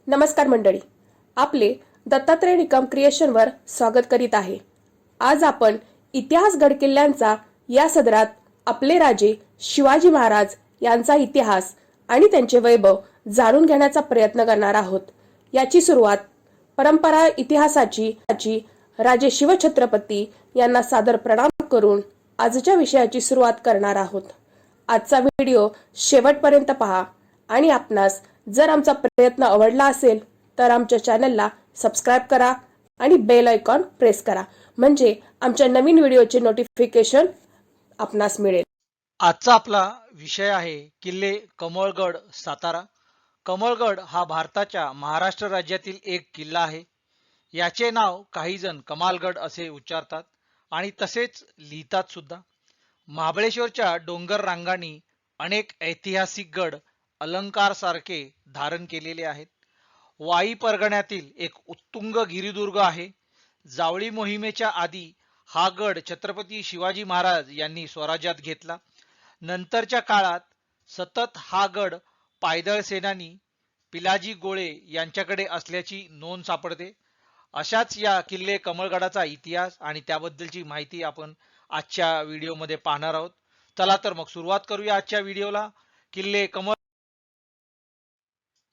नमस्कार मंडळी, आपले दत्तात्रय निकम क्रिएशनवर स्वागत करीत आहे. आज आपण इतिहास गडकिल्ल्यांचा या सदरात आपले राजे शिवाजी महाराज यांचा इतिहास आणि त्यांचे वैभव जाणून घेण्याचा प्रयत्न करणार आहोत. याची सुरुवात परंपरा इतिहासाची राजे शिवछत्रपती यांना सादर प्रणाम करून आजच्या विषयाची सुरुवात करणार आहोत. आजचा व्हिडिओ शेवटपर्यंत पहा आणि आपणास जर आमचा प्रयत्न आवडला असेल तर आमच्या चॅनलला सबस्क्राइब करा आणि बेल आयकॉन प्रेस करा, म्हणजे आमच्या नवीन व्हिडिओचे नोटिफिकेशन आपणास मिळेल. आजचा आपला विषय आहे किल्ले कमळगड सातारा. कमळगड हा भारताच्या महाराष्ट्र राज्यातील एक किल्ला आहे. याचे नाव काही जण कमालगड असे उच्चारतात आणि तसेच लिहितात सुद्धा. महाबळेश्वरच्या डोंगर रांगांनी अनेक ऐतिहासिक गड अलंकार सारखे धारण केलेले आहेत. वाई परगण्यातील एक उत्तुंग गिरिदुर्ग आहे. जावळी मोहिमेच्या आधी हा गड छत्रपती शिवाजी महाराज यांनी स्वराज्यात घेतला. नंतरच्या काळात सतत हा गड पायदळ सेनानी पिलाजी गोळे यांच्याकडे असल्याची नोंद सापडते. अशाच या किल्ले कमळगडाचा इतिहास आणि त्याबद्दलची माहिती आपण आजच्या व्हिडिओमध्ये पाहणार आहोत. चला तर मग सुरुवात करूया आजच्या व्हिडिओला. किल्ले कमळ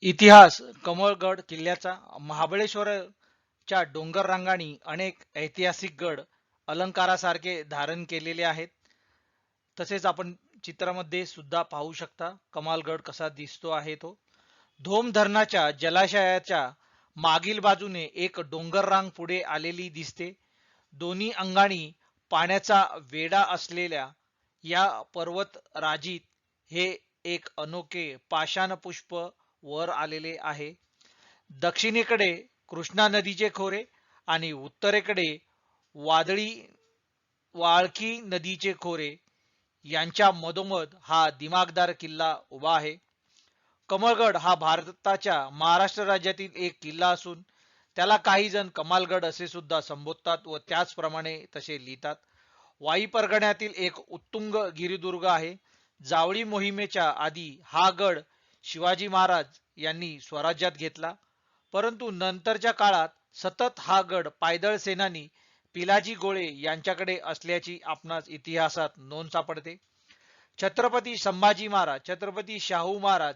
इतिहास. कमळगड किल्ल्याचा महाबळेश्वरच्या डोंगर रांगांनी अनेक ऐतिहासिक गड अलंकारासारखे धारण केलेले आहेत. तसेच आपण चित्रामध्ये सुद्धा पाहू शकता कमालगड कसा दिसतो आहे तो. धोम धरणाच्या जलाशयाच्या मागील बाजूने एक डोंगर रांग पुढे आलेली दिसते. दोन्ही अंगाणी पाण्याचा वेढा असलेल्या या पर्वत राजीत हे एक अनोखे पाषाण पुष्प वर आलेले आहे. दक्षिणेकडे कृष्णा नदीचे खोरे आणि उत्तरेकडे वाळकी नदीचे खोरे यांच्या मधोमध हा दिमागदार किल्ला उभा आहे. कमळगड हा भारताच्या महाराष्ट्र राज्यातील एक किल्ला असून त्याला काही जण कमालगड असे सुद्धा संबोधतात व त्याचप्रमाणे तसे लिहितात. वाई परगण्यातील एक उत्तुंग गिरिदुर्ग आहे. जावळी मोहिमेच्या आधी हा गड शिवाजी महाराज यांनी स्वराज्यात घेतला, परंतु नंतरच्या काळात सतत हा गड पायदळ सेनानी पिलाजी गोळे यांच्याकडे असल्याची आपणास इतिहासात नोंद सापडते. छत्रपती संभाजी महाराज, छत्रपती शाहू महाराज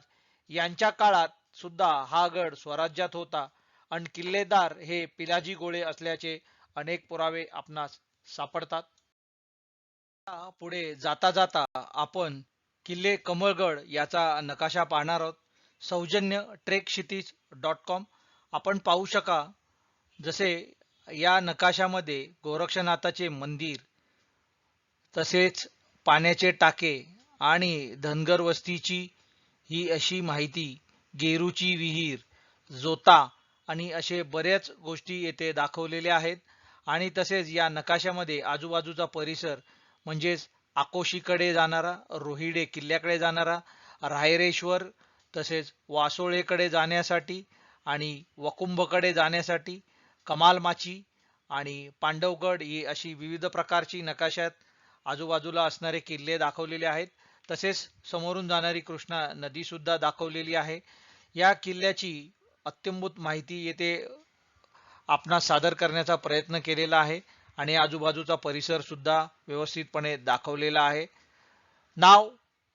यांच्या काळात सुद्धा हा गड स्वराज्यात होता आणि किल्लेदार हे पिलाजी गोळे असल्याचे अनेक पुरावे आपणास सापडतात. पुढे जाता जाता आपण किल्ले कमळगड याचा नकाशा पाहणार आहोत. सौजन्य trekkshitiz.com. आपण पाहू शका जसे या नकाशामध्ये गोरक्षनाथाचे मंदिर, तसेच पाण्याचे टाके आणि धनगर वस्तीची ही अशी माहिती, गेरूची विहीर, जोता आणि असे बऱ्याच गोष्टी येथे दाखवलेल्या आहेत. आणि तसेच या नकाशामध्ये आजूबाजूचा परिसर म्हणजेच आकोशीकडे जाणारा, रोहिडे किल्ल्याकडे जाणारा, रायरेश्वर, तसेच वासोळेकडे जाण्यासाठी आणि वकुंभकडे जाण्यासाठी कमालमाची आणि पांडवगड ही अशी विविध प्रकारची नकाशात आजूबाजूला असणारे किल्ले दाखवलेले आहेत. तसेच समोरून जाणारी कृष्णा नदी सुद्धा दाखवलेली आहे. या किल्ल्याची अत्यंभूत माहिती येथे आपणास सादर करण्याचा प्रयत्न केलेला आहे आणि आजूबाजूचा परिसर सुद्धा व्यवस्थितपणे दाखवलेला आहे. नाव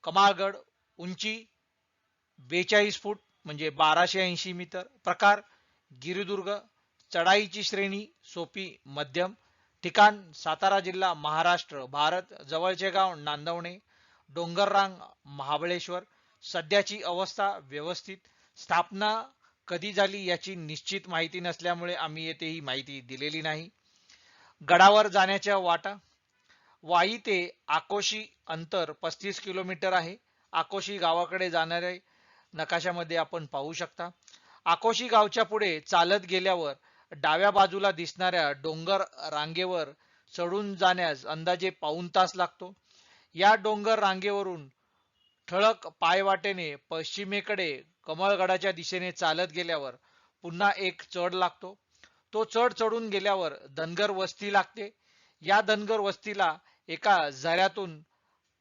कमालगड, उंची 42 फूट म्हणजे 1280 मीटर. प्रकार गिरिदुर्ग, चढाईची श्रेणी सोपी मध्यम. ठिकाण सातारा जिल्हा महाराष्ट्र भारत. जवळचे गाव नांदवणे. डोंगररांग महाबळेश्वर. सध्याची अवस्था व्यवस्थित. स्थापना कधी झाली याची निश्चित माहिती नसल्यामुळे आम्ही येथे ही माहिती दिलेली नाही. गडावर जाण्याच्या वाटा. वाई ते आकोशी अंतर 35 किलोमीटर आहे. आकोशी गावाकडे जाणारे नकाशामध्ये आपण पाहू शकता. आकोशी गावच्या पुढे चालत गेल्यावर डाव्या बाजूला दिसणाऱ्या डोंगर रांगेवर चढून जाण्यास अंदाजे पाऊण तास लागतो. या डोंगर रांगेवरून ठळक पायवाटेने पश्चिमेकडे कमळगडाच्या दिशेने चालत गेल्यावर पुन्हा एक चढ लागतो. तो चढ चढून गेल्यावर धनगर वस्ती लागते. या धनगर वस्तीला एका झऱ्यातून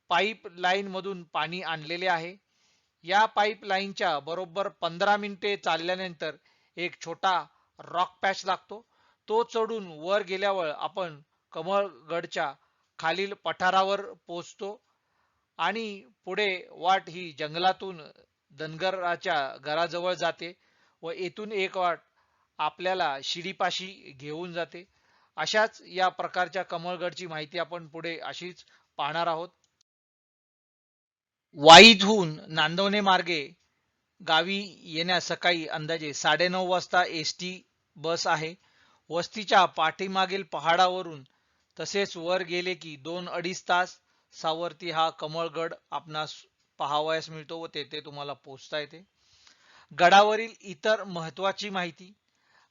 पाईप लाईन मधून पाणी आणलेले आहे. या पाईपलाईनच्या बरोबर 15 मिनिटे चालल्यानंतर एक छोटा रॉक पॅच लागतो. तो चढून वर गेल्यावर आपण कमळगडच्या खालील पठारावर पोहोचतो आणि पुढे वाट ही जंगलातून धनगराच्या घराजवळ जाते व येथून एक वाट आपल्याला शिडीपाशी घेऊन जाते. अशाच या प्रकारच्या कमळगडची माहिती आपण पुढे अशीच पाहणार आहोत. वाईजहून नांदवणे मार्गे गावी येण्यास सकाळी अंदाजे 9:30 वाजता एसटी बस आहे. वस्तीच्या पाठीमागील पहाडावरून तसेच वर गेले की 2-2.5 तास सावरती हा कमळगड आपणास पाहावयास मिळतो व तेथे तुम्हाला पोहोचता येते. गडावरील इतर महत्वाची माहिती.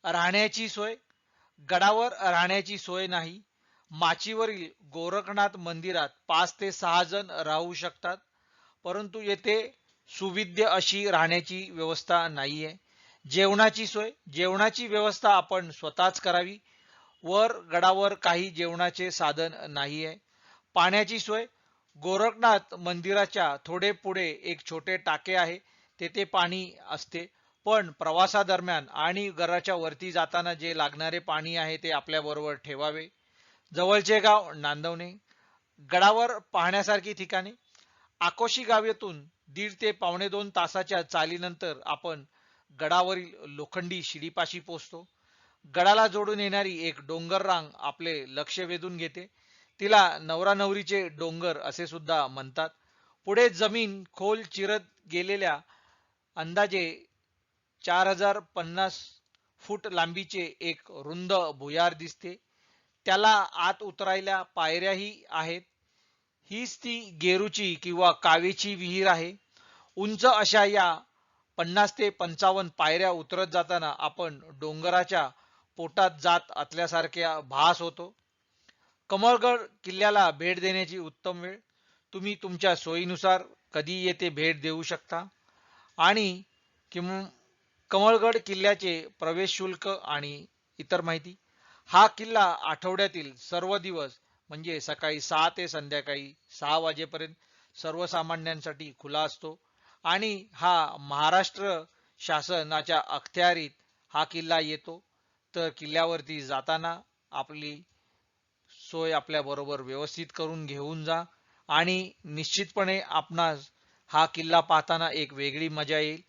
राहण्याची सोय. गडावर राहण्याची सोय नाही. माचीवरील गोरखनाथ मंदिरात 5 ते 6 जण राहू शकतात, परंतु येथे सुविद्य अशी राहण्याची व्यवस्था नाहीये. जेवणाची सोय. जेवणाची व्यवस्था आपण स्वतःच करावी. वर गडावर काही जेवणाचे साधन नाहीये. पाण्याची सोय. गोरखनाथ मंदिराच्या थोडे पुढे एक छोटे टाके आहे, तेथे पाणी असते, पण प्रवासादरम्यान आणि घराच्या वरती जाताना जे लागणारे पाणी आहे ते आपल्या बरोबर ठेवावे. जवळचे गाव नांदवणे. गडावर पाहण्यासारखी ठिकाणे. आकोशी गावातून 1.5 ते 1.25 तासाच्या चालीनंतर आपण गडावरील लोखंडी शिडीपाशी पोहोचतो. गडाला जोडून येणारी एक डोंगर रांग आपले लक्ष वेधून घेते. तिला नवरा नवरीचे डोंगर असे सुद्धा म्हणतात. पुढे जमीन खोल चिरत गेलेल्या अंदाजे 4050 फूट लांबीचे एक रुंद भुयार दिसते. त्याला आत उतरायला पायऱ्याही आहेत. हीच ती गेरूची किंवा कावेची विहीर आहे. उंच अशा या 50 ते 55 पायऱ्या उतरत जाताना आपण डोंगराच्या पोटात जात असल्यासारख्या भास होतो. कमळगड किल्ल्याला भेट देण्याची उत्तम वेळ. तुम्ही तुमच्या सोयीनुसार कधी येथे भेट देऊ शकता. आणि कमळगड किल्ल्याचे प्रवेश शुल्क आणि इतर माहिती. हा किल्ला आठवड्यातील सर्व दिवस म्हणजे सकाळी 6 ते संध्याकाळी 6 वाजेपर्यंत सर्वसामान्यांसाठी खुला असतो आणि हा महाराष्ट्र शासनाच्या अखत्यारीत हा किल्ला येतो. तर किल्ल्यावरती जाताना आपली सोय आपल्या बरोबर व्यवस्थित करून घेऊन जा आणि निश्चितपणे आपणास हा किल्ला पाहताना एक वेगळी मजा येईल.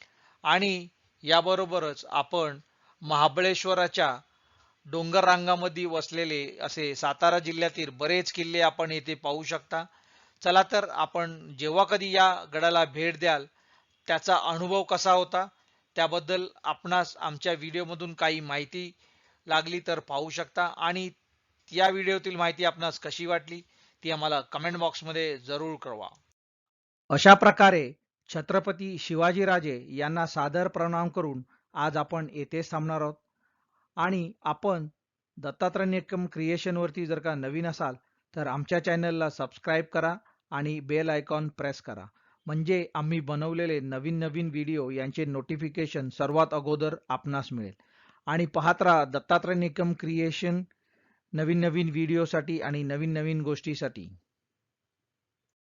आणि याबरोबरच आपण महाबळेश्वराच्या डोंगर रांगामध्ये वसलेले असे सातारा जिल्ह्यातील बरेच किल्ले आपण येथे पाहू शकता. चला तर आपण जेव्हा कधी या गडाला भेट द्याल त्याचा अनुभव कसा होता त्याबद्दल आपणास आमच्या व्हिडिओमधून काही माहिती लागली तर पाहू शकता आणि या व्हिडिओतील माहिती आपणास कशी वाटली ती आम्हाला कमेंट बॉक्समध्ये जरूर कळवा. अशा प्रकारे छत्रपती शिवाजीराजे यांना सादर प्रणाम करून आज आपण येथेच थांबणार आहोत. आणि आपण दत्तात्रय निकम क्रिएशन वरती जर का नवीन असाल तर आमच्या चॅनलला सबस्क्राईब करा आणि बेल आयकॉन प्रेस करा, म्हणजे आम्ही बनवलेले नवीन नवीन व्हिडिओ यांचे नोटिफिकेशन सर्वात अगोदर आपणास मिळेल. आणि पाहत राहा दत्तात्रय निकम क्रिएशन नवीन नवीन व्हिडिओसाठी आणि नवीन नवीन गोष्टीसाठी.